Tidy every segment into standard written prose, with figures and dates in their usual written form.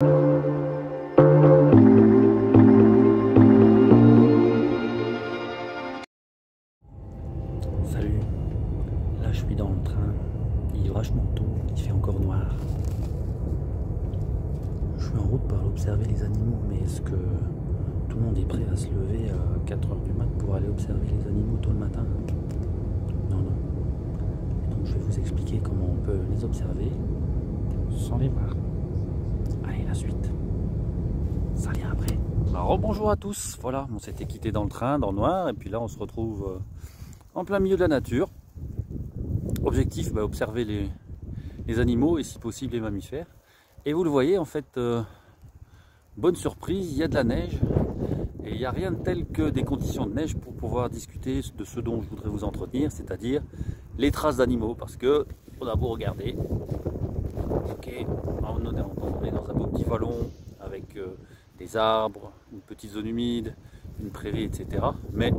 Salut, là je suis dans le train, il est vachement tôt, il fait encore noir. Je suis en route pour aller observer les animaux, mais est-ce que tout le monde est prêt à se lever à 4 h du mat pour aller observer les animaux tôt le matin? Non, non. Et donc je vais vous expliquer comment on peut les observer sans les voir. Allez, la suite. Ça vient après. Alors bonjour à tous, voilà, on s'était quitté dans le train, dans le noir, et puis là on se retrouve en plein milieu de la nature. Objectif, observer les animaux et si possible les mammifères. Et vous le voyez, en fait, bonne surprise, il y a de la neige. Et il n'y a rien de tel que des conditions de neige pour pouvoir discuter de ce dont je voudrais vous entretenir, c'est-à-dire les traces d'animaux. Parce que on a beau regarder, ok, on est dans un beau petit vallon avec des arbres, une petite zone humide, une prairie, etc. Mais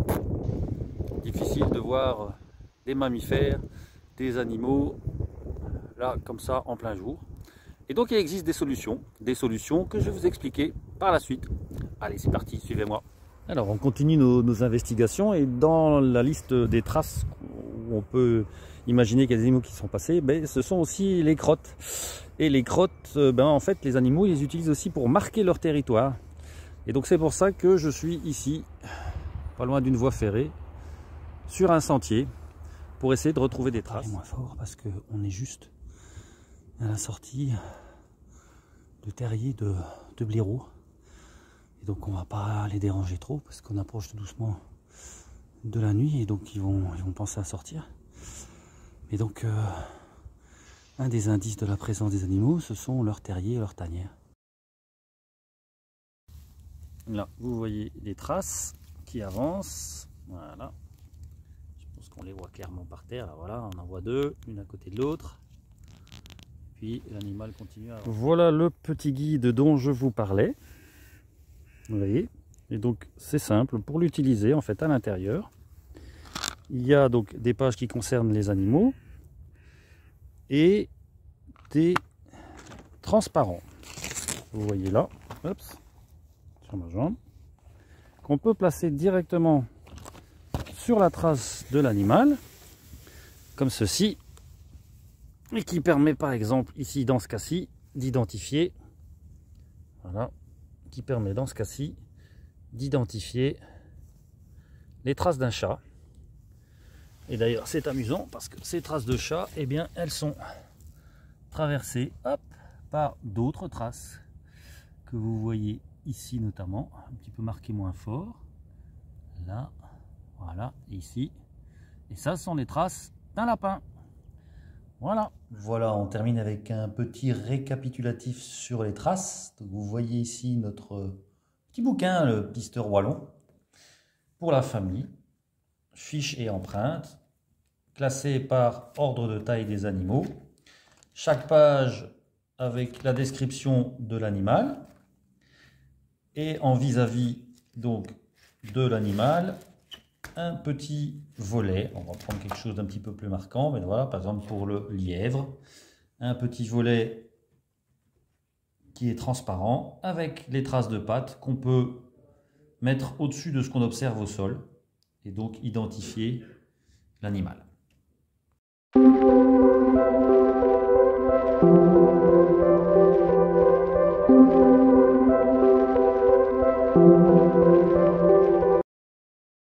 difficile de voir des mammifères, des animaux, là, comme ça, en plein jour. Et donc, il existe des solutions que je vais vous expliquer par la suite. Allez, c'est parti, suivez-moi. Alors, on continue nos investigations et dans la liste des traces où on peut imaginer qu'il y a des animaux qui sont passés, ce sont aussi les crottes. Et les crottes, en fait, les animaux, ils les utilisent aussi pour marquer leur territoire. Et donc, c'est pour ça que je suis ici, pas loin d'une voie ferrée, sur un sentier, pour essayer de retrouver des traces. Moins fort parce qu'on est juste à la sortie de terrier de blaireaux. Et donc on va pas les déranger trop parce qu'on approche doucement de la nuit et donc ils vont penser à sortir. Et donc un des indices de la présence des animaux, ce sont leurs terriers et leurs tanières. Là, vous voyez des traces qui avancent. Voilà. Je pense qu'on les voit clairement par terre. Là, voilà, on en voit deux, l'une à côté de l'autre. Puis l'animal continue à avancer. Voilà le petit guide dont je vous parlais. Vous voyez, et donc c'est simple pour l'utiliser en fait à l'intérieur. Il y a donc des pages qui concernent les animaux et des transparents. Vous voyez là, hop, sur ma jambe, qu'on peut placer directement sur la trace de l'animal, comme ceci, et qui permet par exemple ici dans ce cas-ci d'identifier, voilà, qui permet dans ce cas-ci d'identifier les traces d'un chat. Et d'ailleurs c'est amusant parce que ces traces de chat, eh bien elles sont traversées, hop, par d'autres traces que vous voyez ici notamment, un petit peu marquées moins fort, là, voilà, et ici, et ça ce sont les traces d'un lapin. Voilà. Voilà, on termine avec un petit récapitulatif sur les traces. Donc vous voyez ici notre petit bouquin, le pisteur wallon, pour la famille, fiches et empreintes, classées par ordre de taille des animaux. Chaque page avec la description de l'animal et en vis-à-vis donc de l'animal, un petit volet. On va prendre quelque chose d'un petit peu plus marquant, mais voilà, par exemple pour le lièvre, un petit volet qui est transparent avec les traces de pattes qu'on peut mettre au-dessus de ce qu'on observe au sol et donc identifier l'animal.